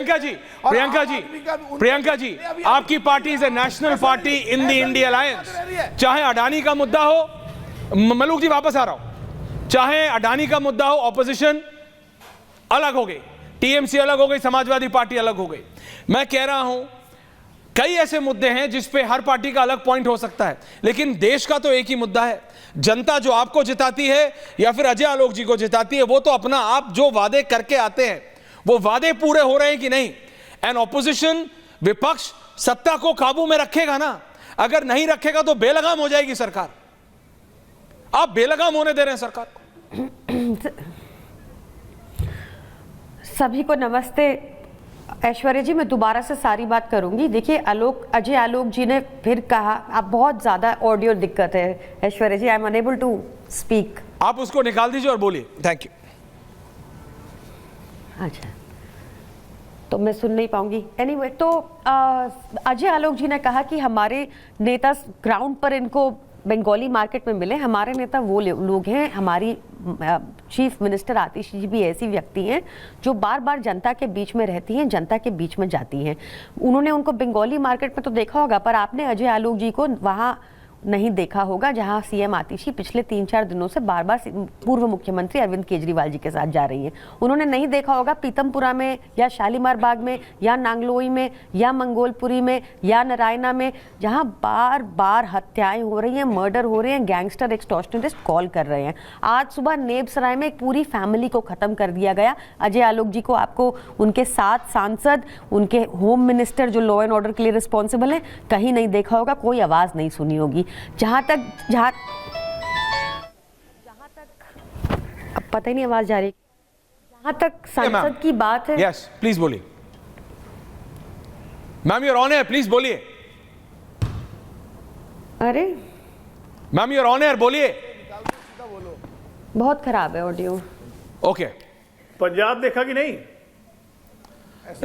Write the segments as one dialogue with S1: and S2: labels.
S1: प्रियंका जी, प्रियंका जी, आपकी party is a national party in the India alliance. चाहे अडानी का मुद्दा हो, मलूक जी वापस आ रहा हूं, चाहे अडानी का मुद्दा हो, ऑपोजिशन अलग हो गई, टीएमसी अलग हो गई, समाजवादी पार्टी अलग हो गई। मैं कह रहा हूं कई ऐसे मुद्दे हैं जिस पे हर पार्टी का अलग पॉइंट हो सकता है, लेकिन देश का तो एक ही मुद्दा है। जनता जो आपको जिताती है या फिर अजय आलोक जी को जिताती है, वो तो अपना आप जो वादे करके आते हैं वो वादे पूरे हो रहे हैं कि नहीं। एंड ऑपोजिशन, विपक्ष सत्ता को काबू में रखेगा ना, अगर नहीं रखेगा तो बेलगाम हो जाएगी सरकार। आप बेलगाम होने दे रहे हैं सरकार को।
S2: सभी को नमस्ते। ऐश्वर्या जी, मैं दोबारा से सारी बात करूंगी। देखिए, अजय आलोक जी ने फिर कहा, आप बहुत ज्यादा ऑडियो दिक्कत है Aishwarya ji, I am unable to speak.
S1: आप उसको निकाल दीजिए और बोलिए। Thank you.
S2: अच्छा, तो मैं सुन नहीं पाऊंगी। एनीवे, तो अजय आलोक जी ने कहा कि हमारे नेता ग्राउंड पर इनको बंगाली मार्केट में मिले। हमारे नेता वो लोग हैं, हमारी चीफ मिनिस्टर आतिशी जी भी ऐसी व्यक्ति हैं जो बार बार जनता के बीच में रहती हैं, जनता के बीच में जाती हैं। उन्होंने उनको बंगाली मार्केट में तो देखा होगा, पर आपने अजय आलोक जी को वहाँ नहीं देखा होगा जहां सीएम आतिशी पिछले 3-4 दिनों से बार बार पूर्व मुख्यमंत्री अरविंद केजरीवाल जी के साथ जा रही हैं। उन्होंने नहीं देखा होगा पीतमपुरा में या शालीमार बाग में या नांगलोई में या मंगोलपुरी में या नारायणा में, जहां बार बार हत्याएं हो रही हैं, मर्डर हो रहे हैं, गैंगस्टर एक्सटॉर्शनिस्ट कॉल कर रहे हैं। आज सुबह नेबसराय में एक पूरी फैमिली को खत्म कर दिया गया। अजय आलोक जी को, आपको उनके 7 सांसद, उनके होम मिनिस्टर जो लॉ एंड ऑर्डर के लिए रिस्पॉन्सिबल है, कहीं नहीं देखा होगा, कोई आवाज नहीं सुनी होगी। जहां तक अब पता ही नहीं आवाज जा रही, जहां तक संसद की बात है।
S1: यस, प्लीज बोलिए ma'am, you're on air, please बोलिए।
S2: अरे
S1: मैम, यूर ऑन एयर, बोलिए।
S2: बहुत खराब है ऑडियो।
S1: ओके।
S3: पंजाब देखा कि नहीं?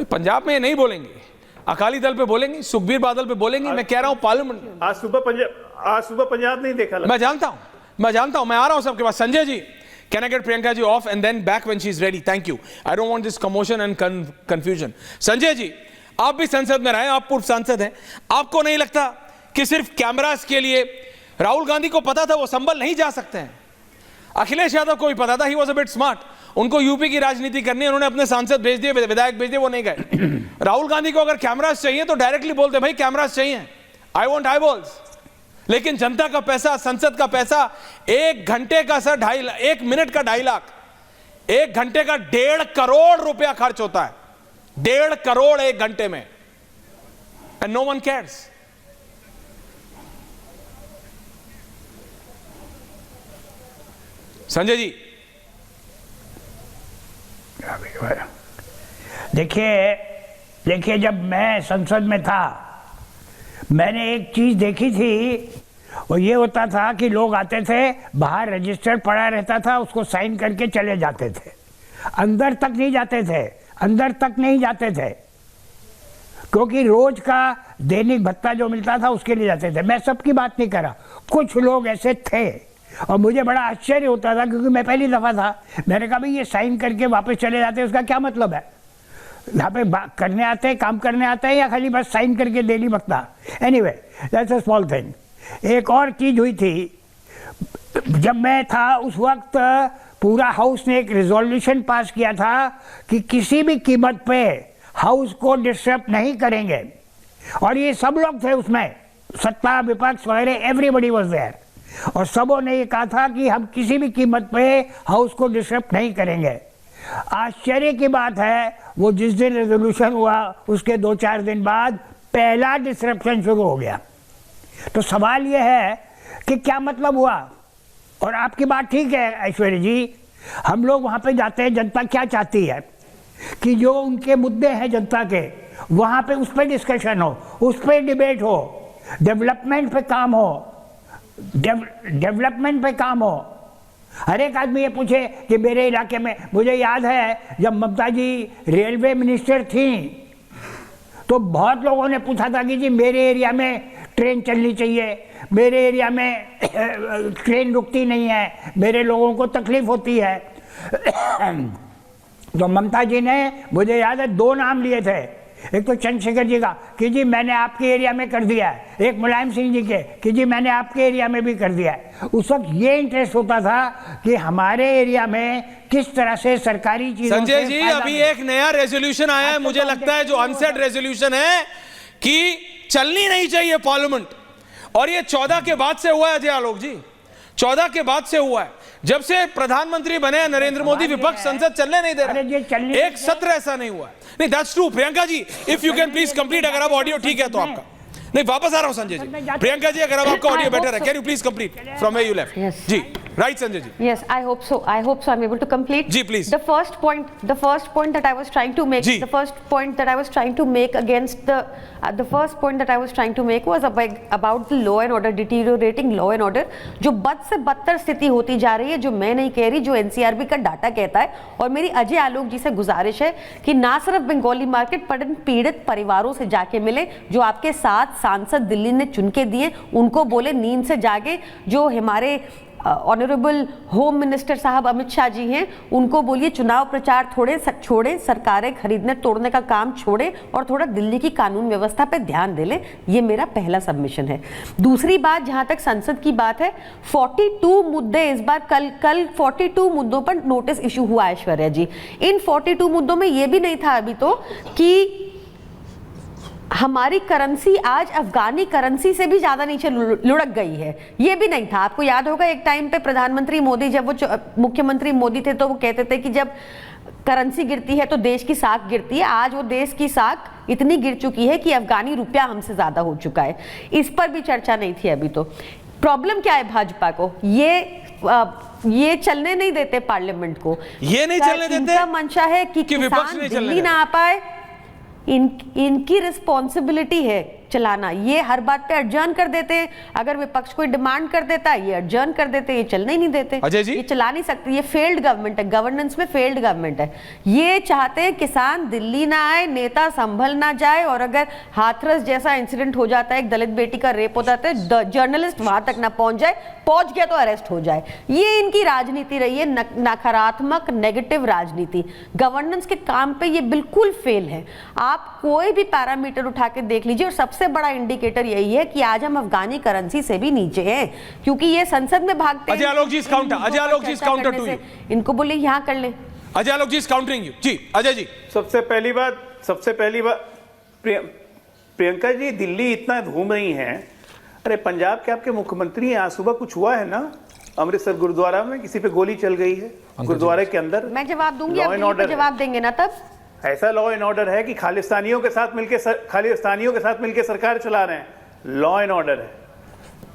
S1: पंजाब में नहीं बोलेंगे, अकाली दल पे बोलेंगे, सुखबीर बादल पे बोलेंगे। मैं कह रहा हूं पार्लियामेंट।
S3: आज सुबह पंजाब नहीं देखा लगा।
S1: मैं जानता हूं, मैं आ रहा हूं सबके पास। Sanjay ji, can I get Priyanka ji off and then back when she is ready? Thank you, I don't want this commotion and confusion. Sanjay ji, आप भी संसद में रहे, आप पूर्व सांसद हैं, आपको नहीं लगता कि सिर्फ कैमरास के लिए राहुल गांधी को पता था वो संभल नहीं जा सकते हैं? अखिलेश यादव को भी पता था, he was a bit smart, उनको यूपी की राजनीति करनी है, उन्होंने अपने सांसद भेज दिए, विधायक भेज दिए, वो नहीं गए। राहुल गांधी को अगर कैमरास चाहिए तो डायरेक्टली बोलते भाई कैमरास चाहिए, आई वांट आई बॉल्स। लेकिन जनता का पैसा, संसद का पैसा, 1 घंटे का सर 1 मिनट का 2.5 लाख, 1 घंटे का 1.5 करोड़ रुपया खर्च होता है, 1.5 करोड़ 1 घंटे में, and no one cares. Sanjay ji,
S4: देखिए जब मैं संसद में था, मैंने एक चीज देखी थी, और ये होता था कि लोग आते थे, बाहर रजिस्टर पड़ा रहता था, उसको साइन करके चले जाते थे, अंदर तक नहीं जाते थे, क्योंकि रोज का दैनिक भत्ता जो मिलता था उसके लिए जाते थे। मैं सबकी बात नहीं कर रहा, कुछ लोग ऐसे थे, और मुझे बड़ा आश्चर्य होता था, क्योंकि मैं पहली दफा था। मैंने कहा भाई ये साइन करके वापस चले जाते हैं, उसका क्या मतलब है? यहाँ पे करने आते हैं, काम करने आते हैं, या खाली बस साइन करके देली भत्ता? Anyway, that's a small thing. एक और चीज हुई थी, जब मैं था उस वक्त पूरा हाउस ने एक रिजोल्यूशन पास किया था कि किसी भी कीमत पे हाउस को डिस्टर्ब नहीं करेंगे, और ये सब लोग थे उसमें, सत्ता विपक्ष वगैरह, एवरीबडी वाज देयर, और सबों ने ये कहा था कि हम किसी भी कीमत पे हाउस को डिस्टर्ब नहीं करेंगे। आश्चर्य की बात है, वो जिस दिन रेजोल्यूशन हुआ उसके 2-4 दिन बाद पहला डिस्ट्रप्शन शुरू हो गया। तो सवाल ये है कि क्या मतलब हुआ? और आपकी बात ठीक है ऐश्वर्या जी, हम लोग वहाँ पे जाते हैं, जनता क्या चाहती है कि जो उनके मुद्दे हैं जनता के, वहाँ पे उस पर डिस्कशन हो, उस पर डिबेट हो, डेवलपमेंट पे काम हो, डेवलपमेंट पे काम हो। हर एक आदमी ये पूछे कि मेरे इलाके में, मुझे याद है जब ममता जी रेलवे मिनिस्टर थी तो बहुत लोगों ने पूछा था कि जी मेरे एरिया में ट्रेन चलनी चाहिए, मेरे एरिया में ट्रेन रुकती नहीं है, मेरे लोगों को तकलीफ होती है। तो ममता जी ने, मुझे याद है, 2 नाम लिए थे। एक तो चंद्रशेखर जी का कि जी मैंने आपके एरिया में कर दिया है, एक मुलायम सिंह जी के कि जी मैंने आपके एरिया में भी कर दिया है। उस वक्त ये इंटरेस्ट होता था कि हमारे एरिया में किस तरह से सरकारी चीजों
S1: संजय
S4: से
S1: जी,
S4: फायदा
S1: अभी
S4: मिले।
S1: एक नया रेजोल्यूशन आया है, मुझे लगता है जो अनसेट रेजोल्यूशन है कि चलनी नहीं चाहिए पार्लियामेंट, और ये 14 के बाद से हुआ है अजय आलोक जी, 14 के बाद से हुआ है। जब से प्रधानमंत्री बने हैं नरेंद्र मोदी, विपक्ष संसद चलने नहीं दे
S4: अरे ये
S1: रहा,
S4: चलने
S1: एक सत्र ऐसा नहीं हुआ है। नहीं, that's true. Priyanka ji, if you can please complete, अगर आप ऑडियो ठीक है तो आपका। नहीं, वापस आ रहा हूं संजय जी। प्रियंका जी, अगर अब आपका ऑडियो बेटर है, can you please complete from where you left?
S2: Yes.
S1: जी, right Sanjay ji.
S2: Yes, I hope so. I hope so. I'm able to complete.
S1: Ji, please.
S2: The first point that I was trying to make.
S1: Ji.
S2: The first point that I was trying to make against the first point that I was trying to make was about the law and order, deteriorating law and order. जो बद से बदतर स्थिति होती जा रही है, जो मैं नहीं कह रही, जो NCRB का डाटा कहता है। और मेरी अजय आलोक जी से गुजारिश है कि ना सिर्फ बंगाली मार्केट पर पीड़ित परिवारों से जाके मिले, जो आपके साथ सांसद दिल्ली ने चुन के दिए, उनको बोले नींद से जागे। जो हमारे ऑनरेबल होम मिनिस्टर साहब अमित शाह जी हैं, उनको बोलिए चुनाव प्रचार छोड़े, सरकारें खरीदने तोड़ने का काम छोड़े और थोड़ा दिल्ली की कानून व्यवस्था पे ध्यान दे ले। ये मेरा पहला सबमिशन है। दूसरी बात, जहां तक संसद की बात है, 42 मुद्दे इस बार, कल 42 मुद्दों पर नोटिस इशू हुआ ऐश्वर्या जी। इन 42 मुद्दों में ये भी नहीं था अभी तो कि हमारी करेंसी आज अफगानी करेंसी से भी ज्यादा नीचे लुढ़क गई है, ये भी नहीं था। आपको याद होगा एक टाइम पे प्रधानमंत्री मोदी, जब वो मुख्यमंत्री मोदी थे, तो वो कहते थे कि जब करेंसी गिरती है तो देश की साख गिरती है। आज वो देश की साख इतनी गिर चुकी है कि अफगानी रुपया हमसे ज्यादा हो चुका है। इस पर भी चर्चा नहीं थी अभी तो। प्रॉब्लम क्या है भाजपा को? ये चलने नहीं देते पार्लियामेंट को,
S1: ये नहीं चलने देते।
S2: इनका मंशा है कि
S1: विपक्ष
S2: किसान
S1: नहीं चलने
S2: दिल्ली ना आ पाए। इनकी रिस्पॉन्सिबिलिटी है चलाना। ये हर बात पे अर्जन कर देते हैं। अगर विपक्ष कोई डिमांड कर देता है, ये अर्जन कर देते हैं, ये चलने ही नहीं देते।
S1: अजय जी,
S2: ये चला नहीं सकते। ये फेल्ड गवर्नमेंट है, गवर्नेंस में फेल्ड गवर्नमेंट है। ये चाहते हैं किसान दिल्ली ना आए, नेता संभल ना जाए, और अगर हाथरस जैसा इंसिडेंट हो जाता है, एक दलित बेटी का रेप हो जाता है, जर्नलिस्ट वहां तक ना पहुंच जाए, पहुंच गया तो अरेस्ट हो जाए। ये इनकी राजनीति रही है, नकारात्मक नेगेटिव राजनीति। गवर्नेंस के काम पे ये बिल्कुल फेल है। आप कोई भी पैरामीटर उठा के देख लीजिए, और सबसे बड़ा इंडिकेटर यही है कि आज हम अफगानी करेंसी से भी नीचे हैं, क्योंकि ये संसद में भागते हैं।
S1: अजय आलोक जी इस काउंटर, अजय आलोक जी इस काउंटर टू यू।
S2: इनको बोले यहां कर ले।
S1: अजय आलोक जी इस काउंटरिंग यू। जी अजय जी।
S3: सबसे पहली बात प्रियंका जी दिल्ली इतना घूम रही हैं। अरे पंजाब के आपके मुख्यमंत्री हैं, आज सुबह कुछ हुआ है ना, अमृतसर गुरुद्वारा में किसी पे गोली चल गई है, गुरुद्वारे के अंदर।
S2: मैं जवाब दूंगी, आप दिल्ली पे जवाब देंगे ना तब।
S3: ऐसा लॉ एंड ऑर्डर है कि खालिस्तानियों के साथ मिलके सरकार चला रहे हैं। लॉ एंड ऑर्डर है।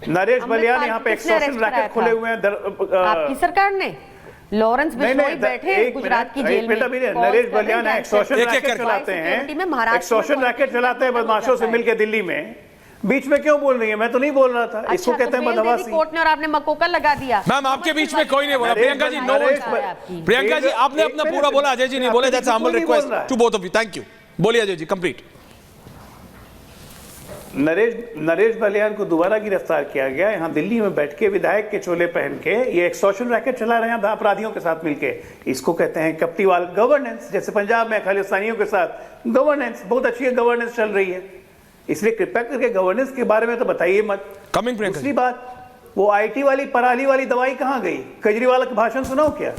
S3: नरेश बलियान यहाँ पे एक्सटॉर्शन रैकेट खोले हुए हैं।
S2: आपकी सरकार ने, लॉरेंस बिश्नोई बैठे गुजरात की जेल में।
S3: नरेश बलियान एक्सटॉर्शन रैकेट चलाते हैं, एक्सटॉर्शन रैकेट चलाते हैं बदमाशों से मिलकर दिल्ली में। बीच में क्यों बोल रही है? मैं तो नहीं बोल रहा था।
S2: अच्छा,
S3: इसको कहते हैं बदमाशी।
S2: कोर्ट ने, और आपने मकोका लगा दिया।
S1: मैम आपके बीच में कोई नहीं बोला। प्रियंका जी नो। प्रियंका जी आपने अपना पूरा बोला, अजय जी नहीं बोले। That's humble request to both of you. Thank you. बोलिए अजय जी, कंप्लीट।
S3: नरेश बलियान को दोबारा गिरफ्तार किया गया। यहाँ दिल्ली में बैठ के विधायक के चोले पहन के ये एक्सटॉर्शन रैकेट चला रहे हैं अपराधियों के साथ मिलके। इसको कहते हैं कप्टीवाल गवर्नेंस। जैसे पंजाब में खालिस्तानियों के साथ गवर्नेंस, बहुत अच्छी गवर्नेंस चल रही है। इसलिए कृपया करके गवर्नेंस के बारे में तो बताइए मत। दूसरी बात, वो आईटी वाली पराली वाली दवाई कहां गई? केजरीवाल का भाषण सुनाओ क्या?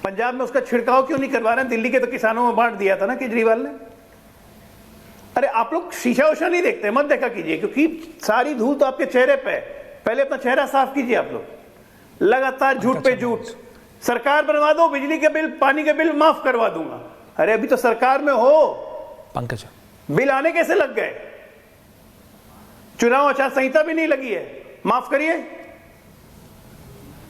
S3: पंजाब में उसका छिड़काव क्यों नहीं करवा रहे? दिल्ली के तो किसानों में बांट दिया था ना केजरीवाल ने। अरे आप लोग शीशा उषा नहीं देखते, मत देखा कीजिए, क्योंकि सारी धूल तो आपके चेहरे पे। पहले अपना चेहरा साफ कीजिए। आप लोग लगातार झूठ पे झूठ। सरकार बनवा दो, बिजली के बिल, पानी के बिल माफ करवा दूंगा। अरे अभी तो सरकार में हो,
S1: पंकज
S3: बिल आने कैसे लग गए? चुनाव आचार संहिता भी नहीं लगी है, माफ करिए।